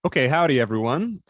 Okay, howdy everyone.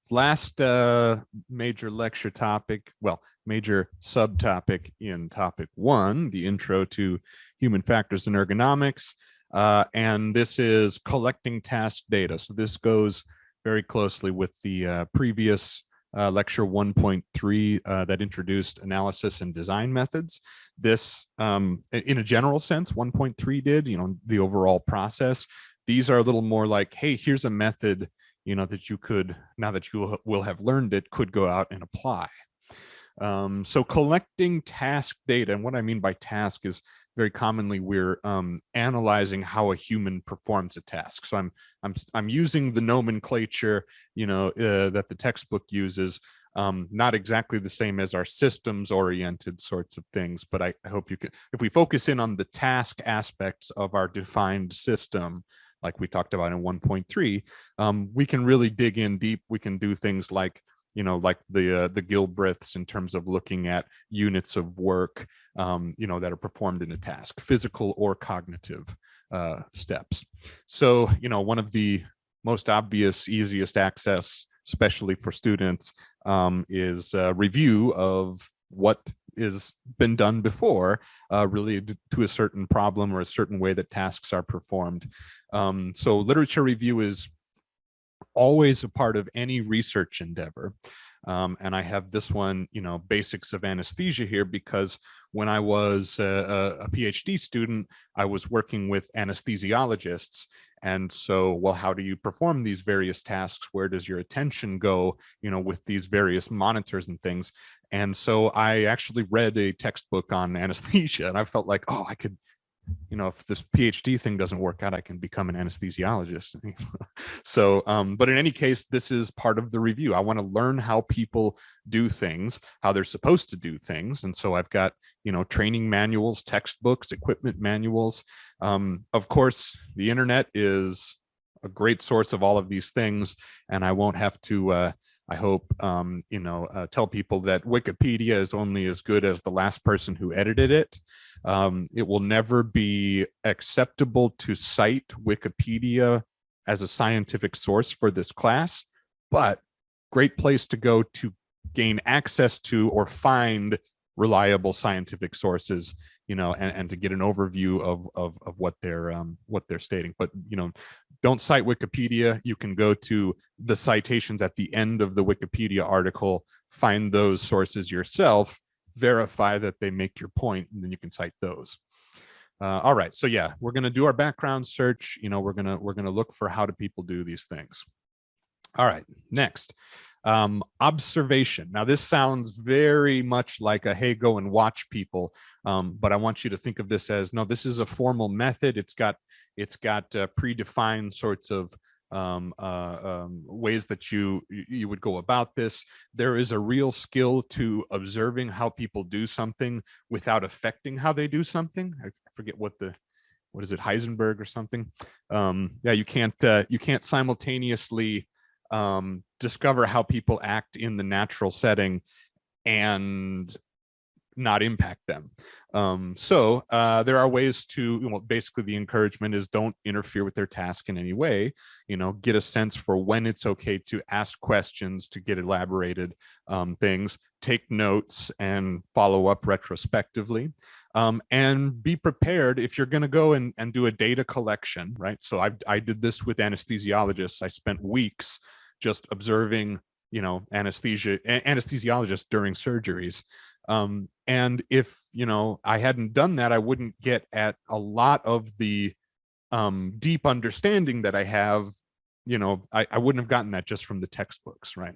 Last major lecture topic, well, major subtopic in topic one, the intro to human factors and ergonomics. And this is collecting task data. So this goes very closely with the previous lecture 1.3 that introduced analysis and design methods. This, in a general sense, 1.3 did, the overall process. These are a little more like, hey, here's a method, that you could, now that you will have learned it, could go out and apply. So collecting task data, and what I mean by task is very commonly we're analyzing how a human performs a task. So I'm using the nomenclature, that the textbook uses. Not exactly the same as our systems oriented sorts of things, but I hope you can, if we focus in on the task aspects of our defined system, like we talked about in 1.3, we can really dig in deep. We can do things like, like the Gilbreths in terms of looking at units of work, that are performed in a task, physical or cognitive steps. So, one of the most obvious, easiest access, especially for students, is a review of what is been done before, related to a certain problem or a certain way that tasks are performed. So literature review is always a part of any research endeavor. And I have this one, basics of anesthesia here, because when I was a PhD student, I was working with anesthesiologists. And so, well, how do you perform these various tasks? Where does your attention go, with these various monitors and things? And so I actually read a textbook on anesthesia, and I felt like, oh, I could, if this PhD thing doesn't work out, I can become an anesthesiologist. So, but in any case, this is part of the review. I want to learn how people do things, how they're supposed to do things. And so I've got, training manuals, textbooks, equipment manuals. Of course, the internet is a great source of all of these things, and I won't have to, I hope, tell people that Wikipedia is only as good as the last person who edited it. It will never be acceptable to cite Wikipedia as a scientific source for this class, but great place to go to gain access to or find reliable scientific sources, and to get an overview of what they're stating. But don't cite Wikipedia. You can go to the citations at the end of the Wikipedia article, find those sources yourself, verify that they make your point, and then you can cite those. All right, so yeah, we're going to do our background search. We're gonna look for how do people do these things. All right, next, observation. Now this sounds very much like a hey, go and watch people, but I want you to think of this as, no, this is a formal method. It's got predefined sorts of ways that you would go about this. There is a real skill to observing how people do something without affecting how they do something. I forget what is it, Heisenberg or something. Yeah, you can't simultaneously discover how people act in the natural setting and not impact them. So there are ways to, basically the encouragement is don't interfere with their task in any way, get a sense for when it's okay to ask questions, to get elaborated things, take notes and follow up retrospectively. And be prepared if you're going to go and do a data collection, right? So I did this with anesthesiologists. I spent weeks just observing, anesthesiologists during surgeries. And if, I hadn't done that, I wouldn't get at a lot of the deep understanding that I have. I wouldn't have gotten that just from the textbooks, right?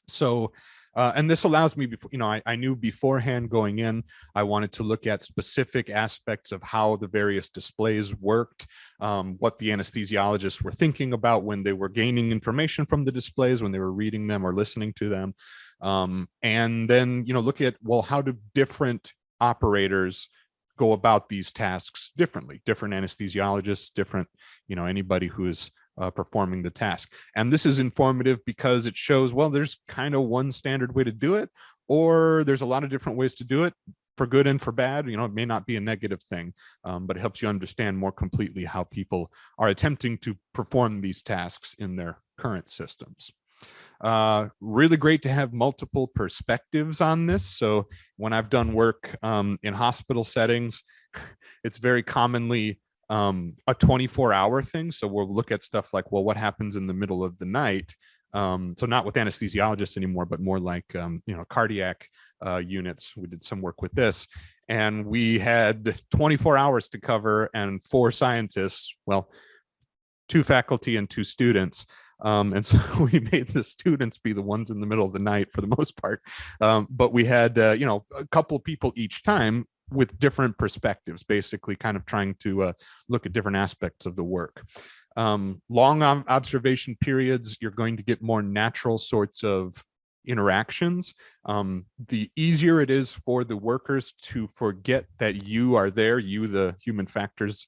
So, and this allows me, before, I knew beforehand going in, I wanted to look at specific aspects of how the various displays worked, what the anesthesiologists were thinking about when they were gaining information from the displays, when they were reading them or listening to them. And then, look at, well, how do different operators go about these tasks differently? Different anesthesiologists, different, anybody who is performing the task. And this is informative because it shows, well, there's kind of one standard way to do it, or there's a lot of different ways to do it. for good and for bad. It may not be a negative thing, but it helps you understand more completely how people are attempting to perform these tasks in their current systems. Really great to have multiple perspectives on this. So when I've done work in hospital settings, it's very commonly a 24-hour thing. So we'll look at stuff like, well, what happens in the middle of the night? So not with anesthesiologists anymore, but more like, cardiac units. We did some work with this. And we had 24 hours to cover and 4 scientists, well, 2 faculty and 2 students. And so we made the students be the ones in the middle of the night for the most part. But we had, a couple people each time with different perspectives, basically kind of trying to look at different aspects of the work. Long observation periods, you're going to get more natural sorts of interactions. The easier it is for the workers to forget that you are there, you, the human factors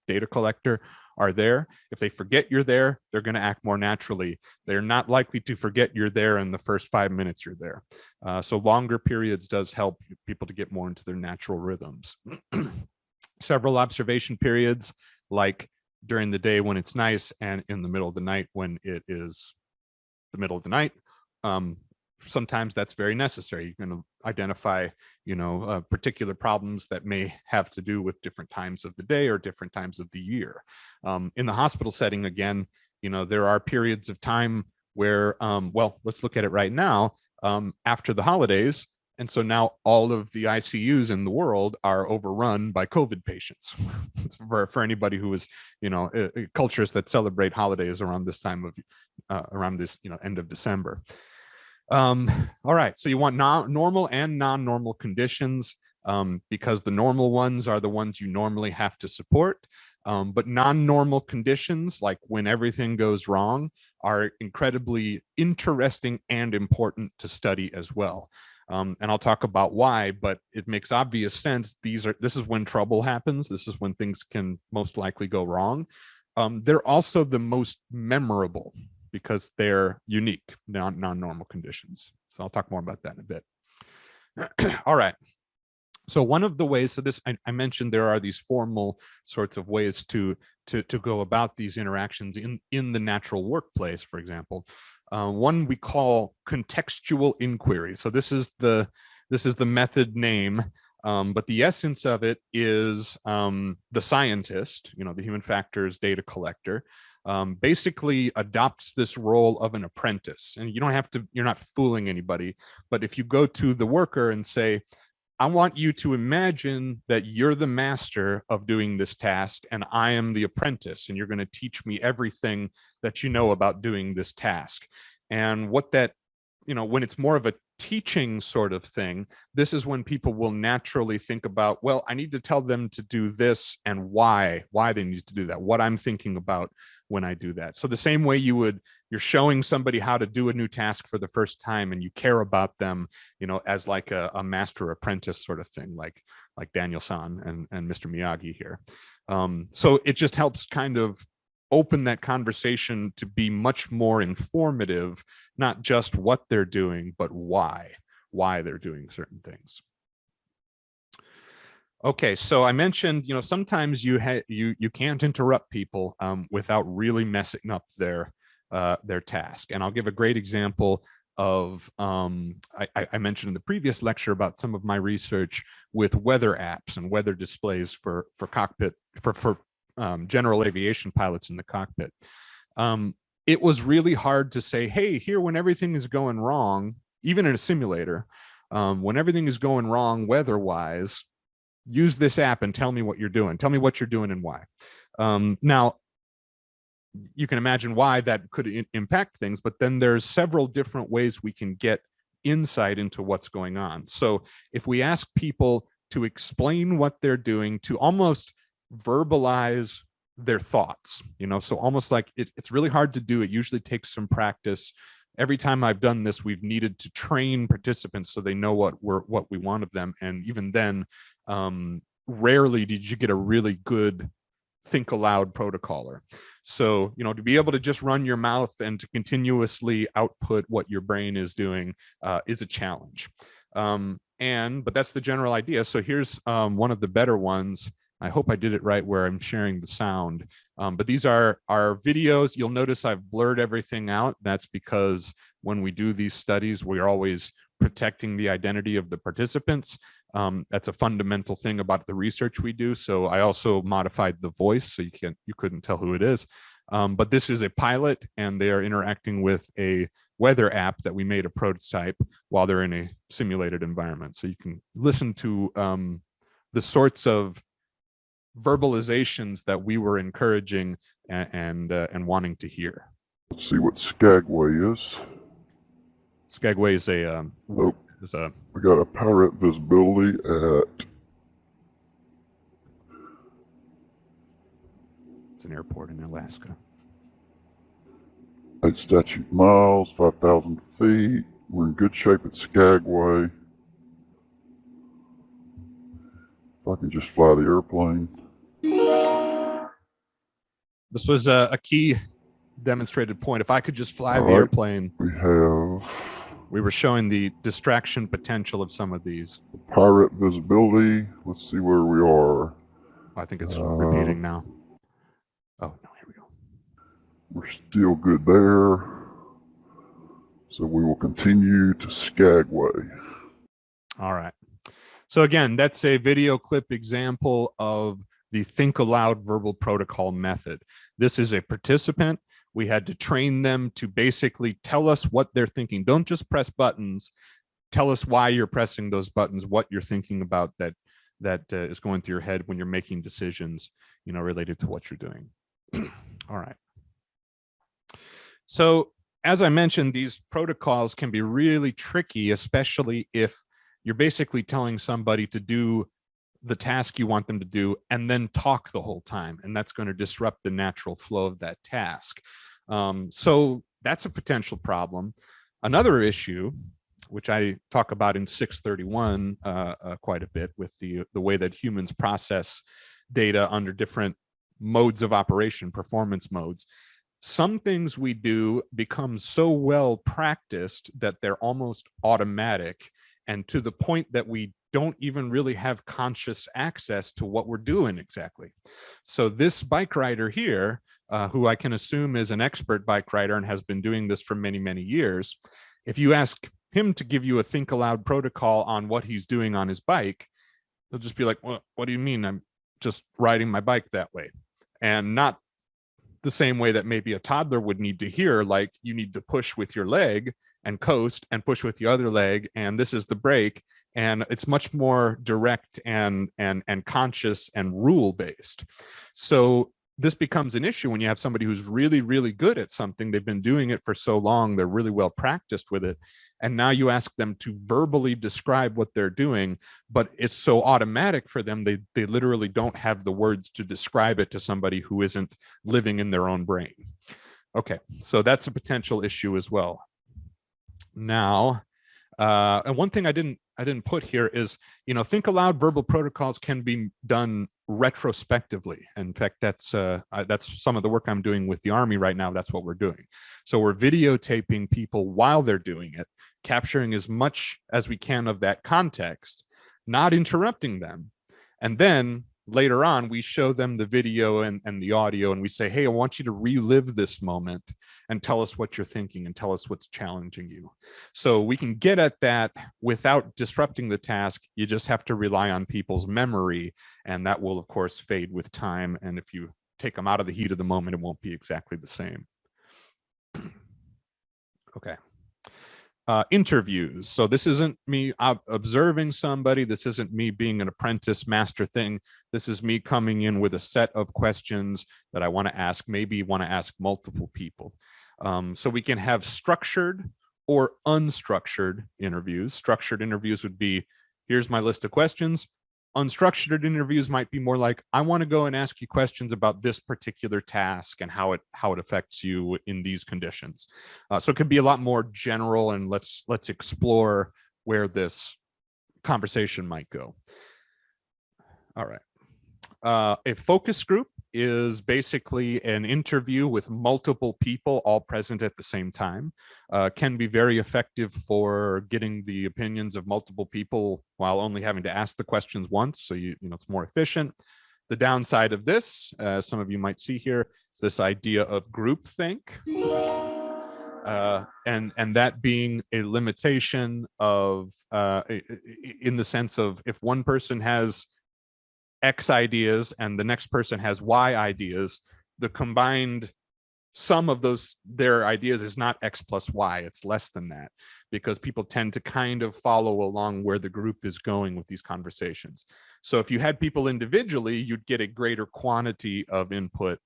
data collector, are there. If they forget you're there, they're going to act more naturally. They're not likely to forget you're there in the first 5 minutes you're there. So longer periods does help people to get more into their natural rhythms. Several observation periods, like during the day when it's nice, and in the middle of the night when it is the middle of the night. Sometimes that's very necessary. You're going to identify, particular problems that may have to do with different times of the day or different times of the year. In the hospital setting, again, there are periods of time where, well, let's look at it right now, after the holidays. And so now all of the ICUs in the world are overrun by COVID patients. for anybody who is, cultures that celebrate holidays around this time of, around this, end of December. All right, so you want normal and non-normal conditions, because the normal ones are the ones you normally have to support. But non-normal conditions, like when everything goes wrong, are incredibly interesting and important to study as well. And I'll talk about why, but it makes obvious sense. This is when trouble happens. This is when things can most likely go wrong. They're also the most memorable because they're unique, non-normal conditions. So I'll talk more about that in a bit. All right. So one of the ways, so this, I mentioned there are these formal sorts of ways to go about these interactions in the natural workplace, for example. One we call contextual inquiry. So this is the method name, but the essence of it is the scientist, the human factors data collector, basically adopts this role of an apprentice. And you don't have to, you're not fooling anybody, but if you go to the worker and say, I want you to imagine that you're the master of doing this task and I am the apprentice, and you're going to teach me everything that you know about doing this task. And what that, when it's more of a teaching sort of thing, this is when people will naturally think about, well, I need to tell them to do this and why they need to do that, what I'm thinking about when I do that. So the same way you're showing somebody how to do a new task for the first time and you care about them, as like a master apprentice sort of thing, like Daniel-san and Mr. Miyagi here. So it just helps kind of open that conversation to be much more informative, not just what they're doing, but why they're doing certain things. Okay, so I mentioned, sometimes you can't interrupt people without really messing up their task. And I'll give a great example of, I mentioned in the previous lecture about some of my research with weather apps and weather displays for cockpit, for general aviation pilots in the cockpit. It was really hard to say, hey, here, when everything is going wrong, even in a simulator, when everything is going wrong weather-wise, use this app and tell me what you're doing. Tell me what you're doing and why. Now, you can imagine why that could impact things, but then there's several different ways we can get insight into what's going on. So if we ask people to explain what they're doing, to almost verbalize their thoughts, so almost like it's really hard to do. It usually takes some practice. Every time I've done this, we've needed to train participants so they know what we want of them. And even then, rarely did you get a really good think aloud protocoler. So, to be able to just run your mouth and to continuously output what your brain is doing is a challenge. but that's the general idea. So here's one of the better ones. I hope I did it right where I'm sharing the sound. But these are our videos. You'll notice I've blurred everything out. That's because when we do these studies, we're always protecting the identity of the participants. That's a fundamental thing about the research we do. So I also modified the voice so you couldn't tell who it is. But this is a pilot, and they are interacting with a weather app that we made a prototype while they're in a simulated environment. So you can listen to the sorts of verbalizations that we were encouraging and wanting to hear. Let's see what Skagway is. Skagway is we got a pirate visibility at... It's an airport in Alaska. 8 statute miles, 5,000 feet. We're in good shape at Skagway. If I can just fly the airplane. This was a key demonstrated point. If I could just fly the airplane. We were showing the distraction potential of some of these. Pirate visibility. Let's see where we are. I think it's repeating now. Oh, no, here we go. We're still good there. So we will continue to Skagway. All right. So again, that's a video clip example of the think aloud verbal protocol method. This is a participant. We had to train them to basically tell us what they're thinking. Don't just press buttons. Tell us why you're pressing those buttons, what you're thinking about that is going through your head when you're making decisions, related to what you're doing. All right. So as I mentioned, these protocols can be really tricky, especially if you're basically telling somebody to do the task you want them to do and then talk the whole time. And that's going to disrupt the natural flow of that task. So that's a potential problem. Another issue, which I talk about in 631 quite a bit, with the way that humans process data under different modes of operation, performance modes. Some things we do become so well practiced that they're almost automatic, and to the point that we don't even really have conscious access to what we're doing exactly. So this bike rider here, who I can assume is an expert bike rider and has been doing this for many, many years, if you ask him to give you a think aloud protocol on what he's doing on his bike, he'll just be like, well, what do you mean? I'm just riding my bike that way. And not the same way that maybe a toddler would need to hear, like you need to push with your leg and coast and push with the other leg, and this is the brake. And it's much more direct and conscious and rule based. So this becomes an issue when you have somebody who's really, really good at something. They've been doing it for so long, they're really well practiced with it. And now you ask them to verbally describe what they're doing, but it's so automatic for them, they literally don't have the words to describe it to somebody who isn't living in their own brain. Okay, so that's a potential issue as well. Now, and one thing I didn't put here is, think aloud verbal protocols can be done retrospectively. In fact, that's some of the work I'm doing with the Army right now. That's what we're doing. So we're videotaping people while they're doing it, capturing as much as we can of that context, not interrupting them. And then later on, we show them the video and the audio, and we say, hey, I want you to relive this moment and tell us what you're thinking and tell us what's challenging you. So we can get at that without disrupting the task. You just have to rely on people's memory, and that will, of course, fade with time. And if you take them out of the heat of the moment, it won't be exactly the same. Okay. Interviews. So this isn't me observing somebody. This isn't me being an apprentice master thing. This is me coming in with a set of questions that I want to ask, maybe want to ask multiple people. So we can have structured or unstructured interviews. Structured interviews would be, here's my list of questions. Unstructured interviews might be more like, I want to go and ask you questions about this particular task and how it affects you in these conditions. So it could be a lot more general, and let's explore where this conversation might go. All right. A focus group is basically an interview with multiple people all present at the same time. Can be very effective for getting the opinions of multiple people while only having to ask the questions once. So it's more efficient. The downside of this, some of you might see here, is this idea of groupthink. And that being a limitation of in the sense of if one person has X ideas and the next person has Y ideas, the combined sum of their ideas is not X plus Y, it's less than that, because people tend to kind of follow along where the group is going with these conversations. So if you had people individually, you'd get a greater quantity of input.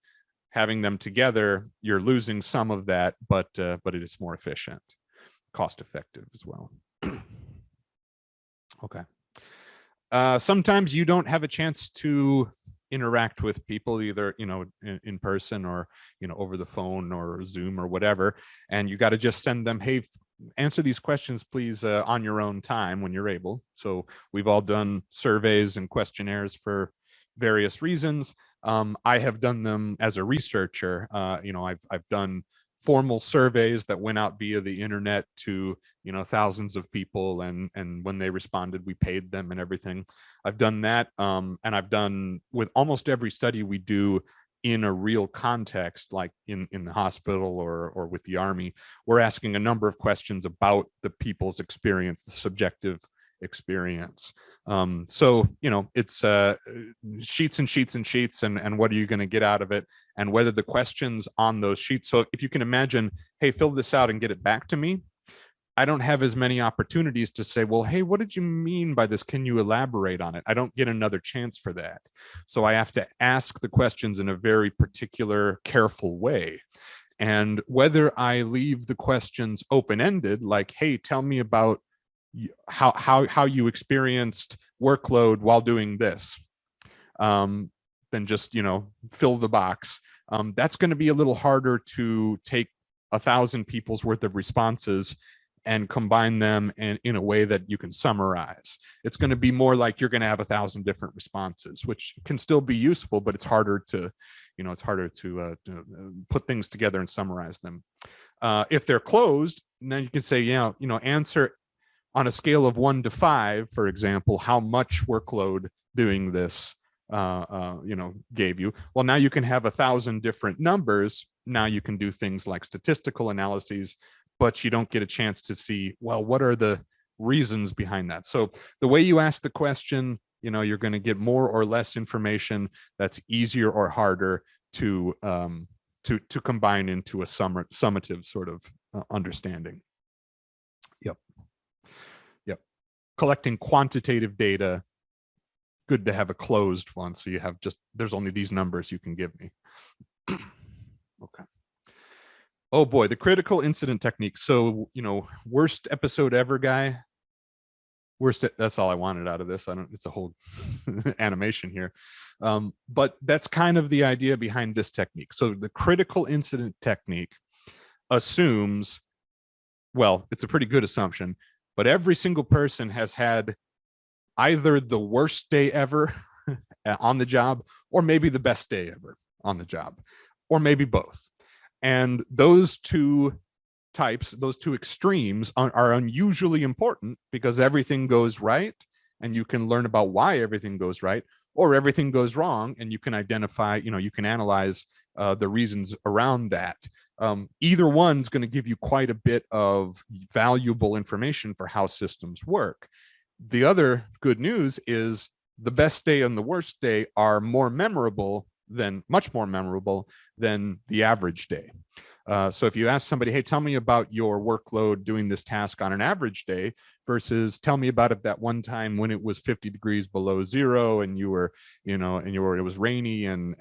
Having them together, you're losing some of that, but it is more efficient, cost effective as well. Okay. Sometimes you don't have a chance to interact with people either, in person or, over the phone or Zoom or whatever. And you got to just send them, hey, answer these questions, please, on your own time when you're able. So we've all done surveys and questionnaires for various reasons. I have done them as a researcher. I've done formal surveys that went out via the internet to thousands of people, and when they responded, we paid them and everything. I've done that, and I've done with almost every study we do in a real context, like in the hospital or with the Army. We're asking a number of questions about the people's experience, the subjective experience. So it's sheets and sheets and sheets, and what are you going to get out of it, and whether the questions on those sheets. So if you can imagine, hey, fill this out and get it back to me, I don't have as many opportunities to say, well, hey, what did you mean by this? Can you elaborate on it? I don't get another chance for that. So I have to ask the questions in a very particular, careful way. And whether I leave the questions open-ended, like, hey, tell me about how you experienced workload while doing this, then just fill the box. That's going to be a little harder to take 1,000 people's worth of responses and combine them in a way that you can summarize. It's going to be more like you're going to have 1,000 different responses, which can still be useful, but it's harder to put things together and summarize them. If they're closed, then you can say, answer on a scale of 1 to 5, for example, how much workload doing this gave you. Well, now you can have 1,000 different numbers. Now you can do things like statistical analyses, but you don't get a chance to see, well, what are the reasons behind that? So the way you ask the question, you're going to get more or less information that's easier or harder to combine into a summative sort of understanding. Yep. Collecting quantitative data, good to have a closed one, so you have there's only these numbers you can give me. Okay. Oh boy, the critical incident technique. So, worst episode ever guy. That's all I wanted out of this. It's a whole animation here. But that's kind of the idea behind this technique. So the critical incident technique assumes, well, it's a pretty good assumption, but every single person has had either the worst day ever on the job, or maybe the best day ever on the job, or maybe both. And those two types, those two extremes are unusually important, because everything goes right and you can learn about why everything goes right, or everything goes wrong and you can identify, you can analyze the reasons around that. Either one's going to give you quite a bit of valuable information for how systems work. The other good news is the best day and the worst day are much more memorable than the average day. So if you ask somebody, hey, tell me about your workload doing this task on an average day, versus tell me about it that one time when it was 50 degrees below zero and you were, it was rainy and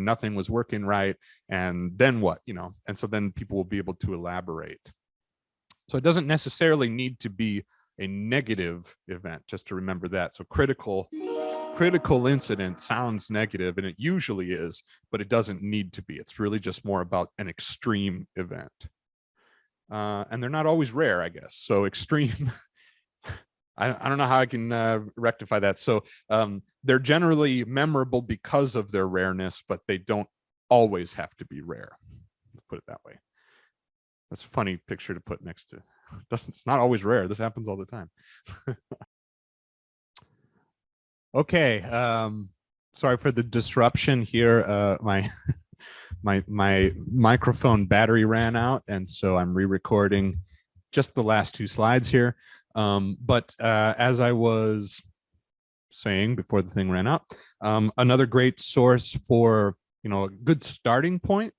nothing was working right, and then what, and so then people will be able to elaborate. So it doesn't necessarily need to be a negative event, just to remember that. So critical incident sounds negative, and it usually is, but it doesn't need to be. It's really just more about an extreme event. And they're not always rare, I guess. So extreme I don't know how I can rectify that. So they're generally memorable because of their rareness, but they don't always have to be rare. Let's put it that way. That's a funny picture to put next to. It's not always rare. This happens all the time. Okay. Sorry for the disruption here. My microphone battery ran out, and so I'm re-recording just the last two slides here. But as I was saying before the thing ran out, another great source for a good starting point,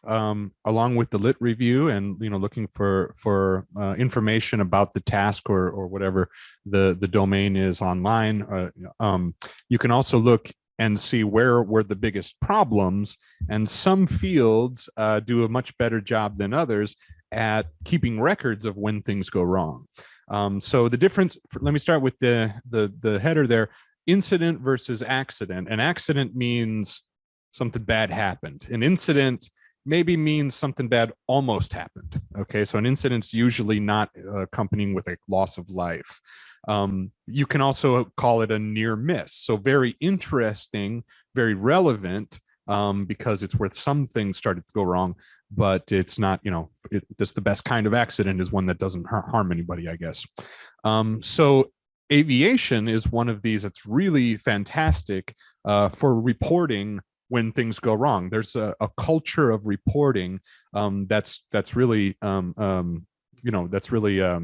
along with the lit review and looking for information about the task or whatever the domain is online. You can also look and see where were the biggest problems, and some fields do a much better job than others at keeping records of when things go wrong. So the difference, let me start with the header there: incident versus accident. An accident means something bad happened. An incident maybe means something bad almost happened. Okay, so an incident's usually not accompanying with a loss of life. You can also call it a near miss. So very interesting, very relevant, because it's where some things started to go wrong, but it's not, just the best kind of accident is one that doesn't harm anybody, I guess. So aviation is one of these that's really fantastic for reporting when things go wrong. There's a culture of reporting that's really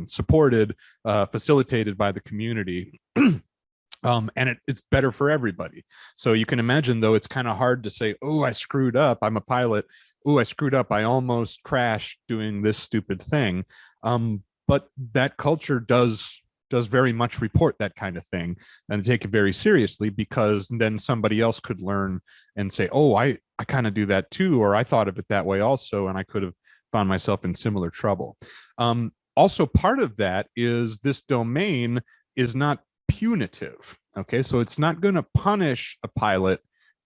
supported, facilitated by the community. And it's better for everybody. So you can imagine, though, it's kind of hard to say, oh, I screwed up. I'm a pilot. Oh, I screwed up. I almost crashed doing this stupid thing. But that culture does very much report that kind of thing and take it very seriously, because then somebody else could learn and say, oh, I kind of do that too, or I thought of it that way also, and I could have found myself in similar trouble. Also, part of that is this domain is not punitive. Okay, so it's not going to punish a pilot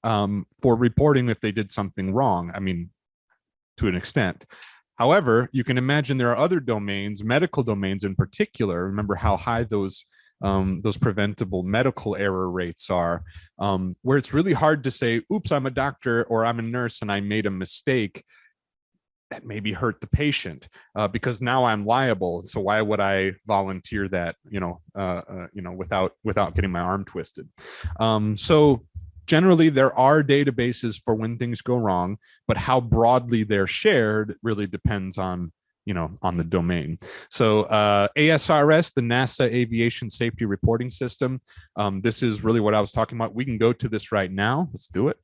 for reporting if they did something wrong. I mean, to an extent. However, you can imagine there are other domains, medical domains in particular. Remember how high those preventable medical error rates are, where it's really hard to say, oops, I'm a doctor or I'm a nurse and I made a mistake that maybe hurt the patient, because now I'm liable. So why would I volunteer that, without getting my arm twisted? So generally, there are databases for when things go wrong, but how broadly they're shared really depends on the domain. So ASRS, the NASA Aviation Safety Reporting System, this is really what I was talking about. We can go to this right now. Let's do it.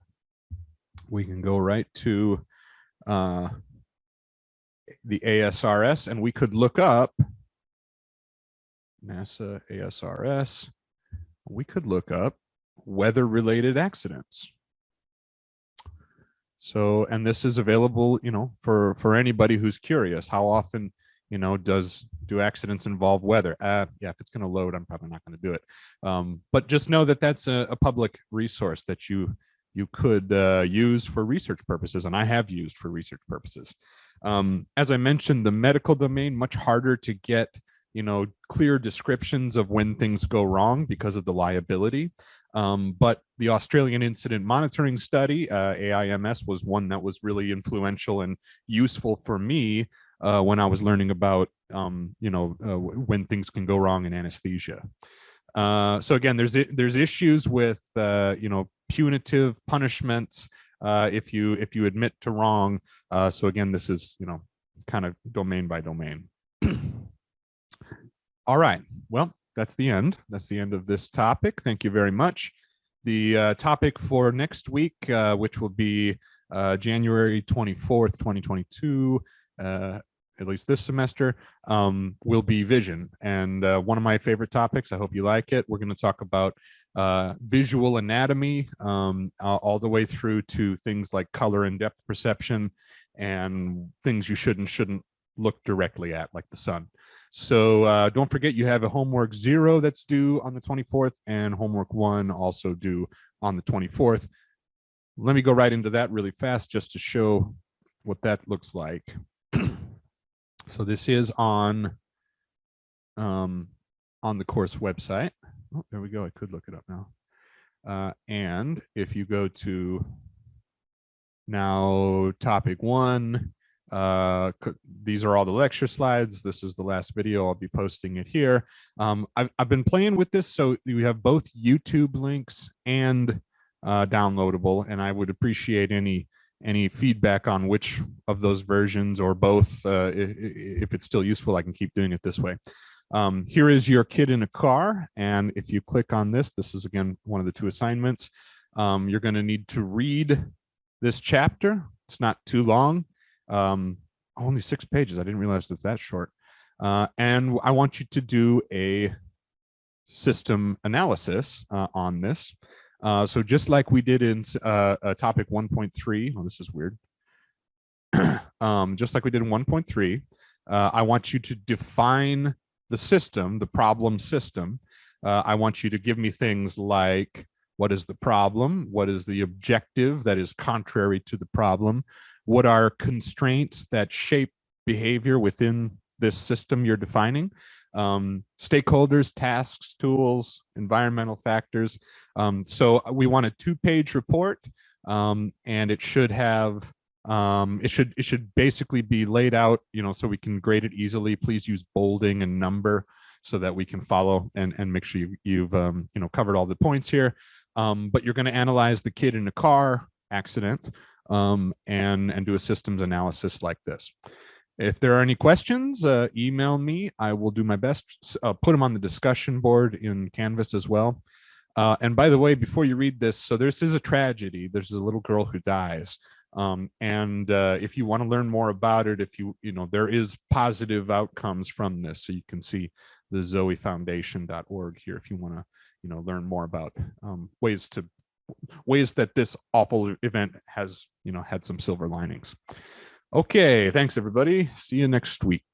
We can go right to the ASRS, and we could look up NASA ASRS. We could look up weather-related accidents. So, and this is available, for anybody who's curious. How often, do accidents involve weather? Yeah, if it's going to load, I'm probably not going to do it. But just know that that's a public resource that you could use for research purposes, and I have used for research purposes. As I mentioned, the medical domain, much harder to get, clear descriptions of when things go wrong because of the liability. But the Australian Incident Monitoring Study, AIMS, was one that was really influential and useful for me when I was learning about, when things can go wrong in anesthesia. So again, there's issues with, punitive punishments if you admit to wrong. So again, this is, kind of domain by domain. All right. Well, that's the end. That's the end of this topic. Thank you very much. The topic for next week, which will be January 24th, 2022, at least this semester, will be vision. And one of my favorite topics, I hope you like it. We're going to talk about visual anatomy, all the way through to things like color and depth perception and things you should and shouldn't look directly at, like the sun. So don't forget, you have a homework 0 that's due on the 24th and homework 1 also due on the 24th. Let me go right into that really fast just to show what that looks like. So this is on on the course website. Oh, there we go. I could look it up now. And if you go to now topic 1, these are all the lecture slides. This is the last video. I'll be posting it here. I've been playing with this, so we have both YouTube links and downloadable, and I would appreciate any feedback on which of those versions or both. If it's still useful, I can keep doing it this way. Here is your kid in a car, and if you click on this is again one of the 2 assignments. You're going to need to read this chapter. It's not too long. Only 6 pages. I didn't realize it's that short. And I want you to do a system analysis on this. So just like we did in topic 1.3, oh, this is weird. Just like we did in 1.3, I want you to define the system, the problem system. I want you to give me things like, what is the problem? What is the objective that is contrary to the problem? What are constraints that shape behavior within this system you're defining? Stakeholders, tasks, tools, environmental factors. So we want a 2-page report, and it should have it should basically be laid out, so we can grade it easily. Please use bolding and number so that we can follow and make sure you've covered all the points here. But you're going to analyze the kid in the car accident and do a systems analysis like this. If there are any questions, email me. I will do my best. Put them on the discussion board in Canvas as well. And by the way, before you read this, so this is a tragedy. There's a little girl who dies. And if you want to learn more about it, there is positive outcomes from this. So you can see the zoefoundation.org here if you want to learn more about ways that this awful event has had some silver linings. Okay, thanks everybody. See you next week.